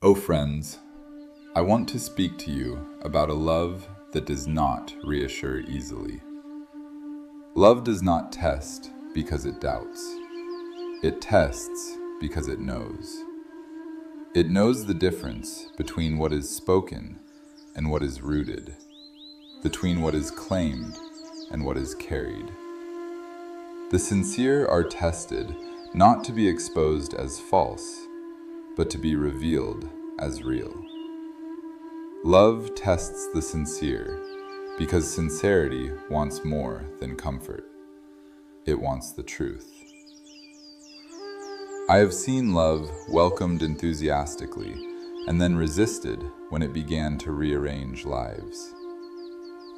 Oh friends, I want to speak to you about a love that does not reassure easily. Love does not test because it doubts. It tests because it knows. It knows the difference between what is spoken and what is rooted, between what is claimed and what is carried. The sincere are tested not to be exposed as false, but to be revealed as real. Love tests the sincere because sincerity wants more than comfort. It wants the truth. I have seen love welcomed enthusiastically and then resisted when it began to rearrange lives.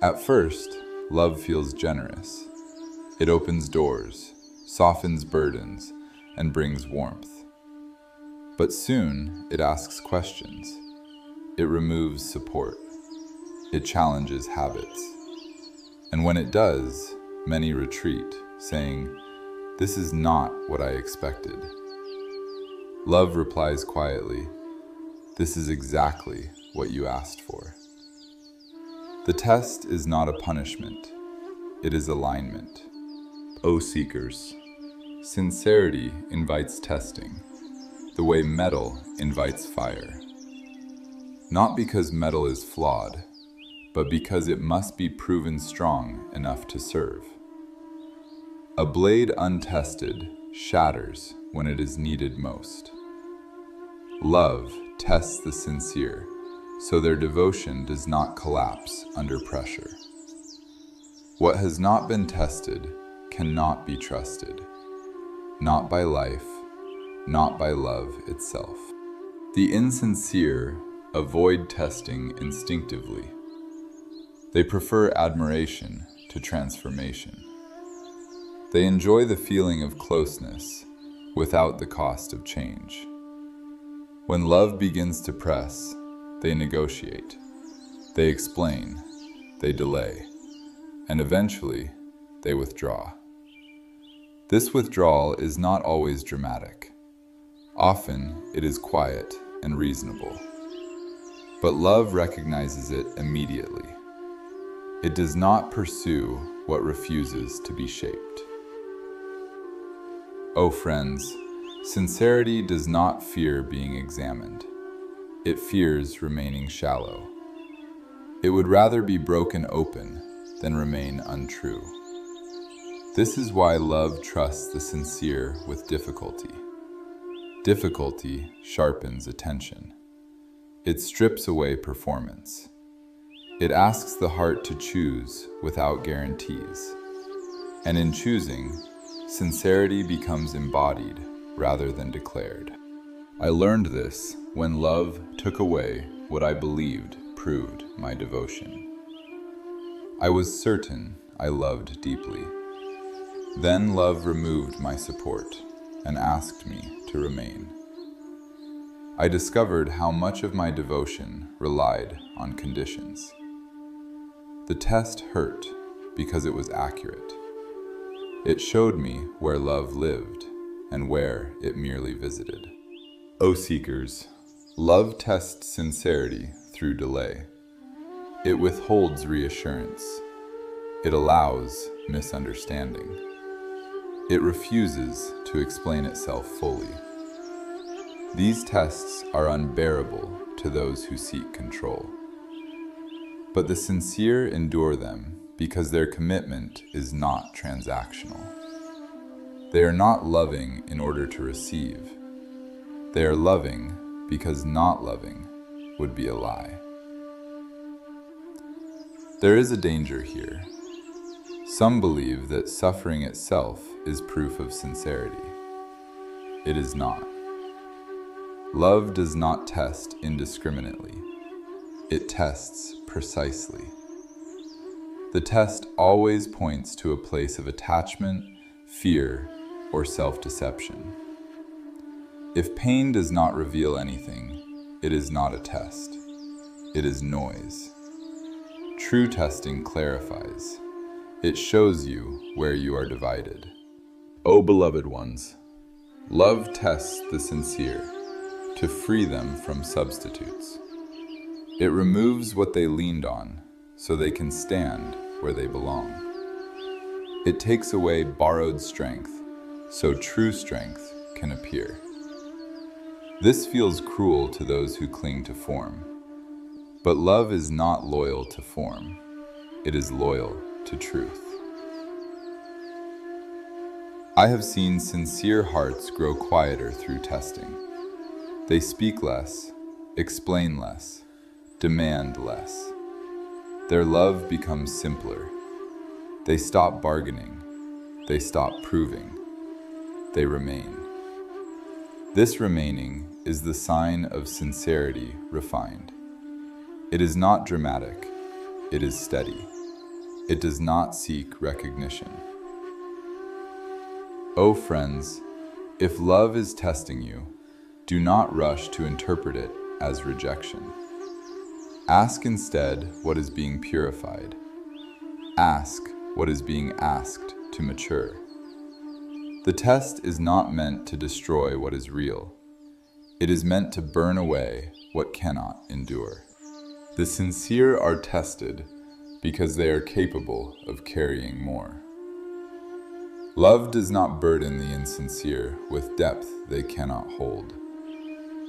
At first, love feels generous. It opens doors, softens burdens, and brings warmth. But soon, it asks questions. It removes support. It challenges habits. And when it does, many retreat, saying, "This is not what I expected." Love replies quietly, "This is exactly what you asked for." The test is not a punishment. It is alignment. O seekers, sincerity invites testing, the way metal invites fire. Not because metal is flawed, but because it must be proven strong enough to serve. A blade untested shatters when it is needed most. Love tests the sincere, so their devotion does not collapse under pressure. What has not been tested cannot be trusted, not by life, not by love itself. The insincere avoid testing instinctively. They prefer admiration to transformation. They enjoy the feeling of closeness without the cost of change. When love begins to press, they negotiate, they explain, they delay, and eventually they withdraw. This withdrawal is not always dramatic. Often it is quiet and reasonable. But love recognizes it immediately. It does not pursue what refuses to be shaped. Oh friends, sincerity does not fear being examined. It fears remaining shallow. It would rather be broken open than remain untrue. This is why love trusts the sincere with difficulty. Difficulty sharpens attention. It strips away performance. It asks the heart to choose without guarantees. And in choosing, sincerity becomes embodied rather than declared. I learned this when love took away what I believed proved my devotion. I was certain I loved deeply. Then love removed my support and asked me to remain. I discovered how much of my devotion relied on conditions. The test hurt because it was accurate. It showed me where love lived and where it merely visited. O seekers, love tests sincerity through delay. It withholds reassurance. It allows misunderstanding. It refuses to explain itself fully. These tests are unbearable to those who seek control. But the sincere endure them because their commitment is not transactional. They are not loving in order to receive. They are loving because not loving would be a lie. There is a danger here. Some believe that suffering itself is proof of sincerity. It is not. Love does not test indiscriminately. It tests precisely. The test always points to a place of attachment, fear, or self-deception. If pain does not reveal anything, it is not a test. It is noise. True testing clarifies. It shows you where you are divided. O beloved ones, love tests the sincere to free them from substitutes. It removes what they leaned on so they can stand where they belong. It takes away borrowed strength so true strength can appear. This feels cruel to those who cling to form, but love is not loyal to form. It is loyal to truth. I have seen sincere hearts grow quieter through testing. They speak less, explain less, demand less. Their love becomes simpler. They stop bargaining. They stop proving. They remain. This remaining is the sign of sincerity refined. It is not dramatic. It is steady. It does not seek recognition. Oh friends, if love is testing you, do not rush to interpret it as rejection. Ask instead what is being purified. Ask what is being asked to mature. The test is not meant to destroy what is real. It is meant to burn away what cannot endure. The sincere are tested because they are capable of carrying more. Love does not burden the insincere with depth they cannot hold.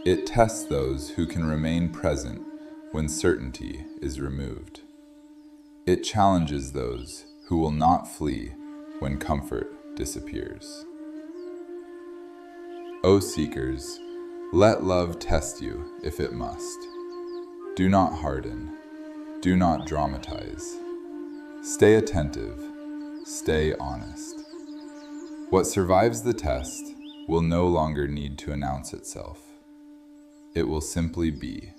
It tests those who can remain present when certainty is removed. It challenges those who will not flee when comfort disappears. O seekers, let love test you if it must. Do not harden. Do not dramatize. Stay attentive. Stay honest. What survives the test will no longer need to announce itself. It will simply be.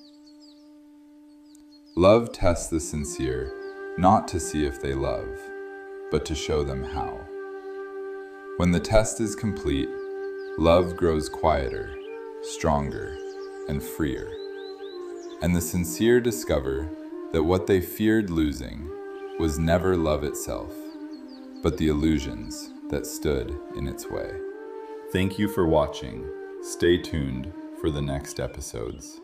Love tests the sincere not to see if they love, but to show them how. When the test is complete, love grows quieter, stronger, and freer. And the sincere discover that what they feared losing was never love itself, but the illusions that stood in its way. Thank you for watching. Stay tuned for the next episodes.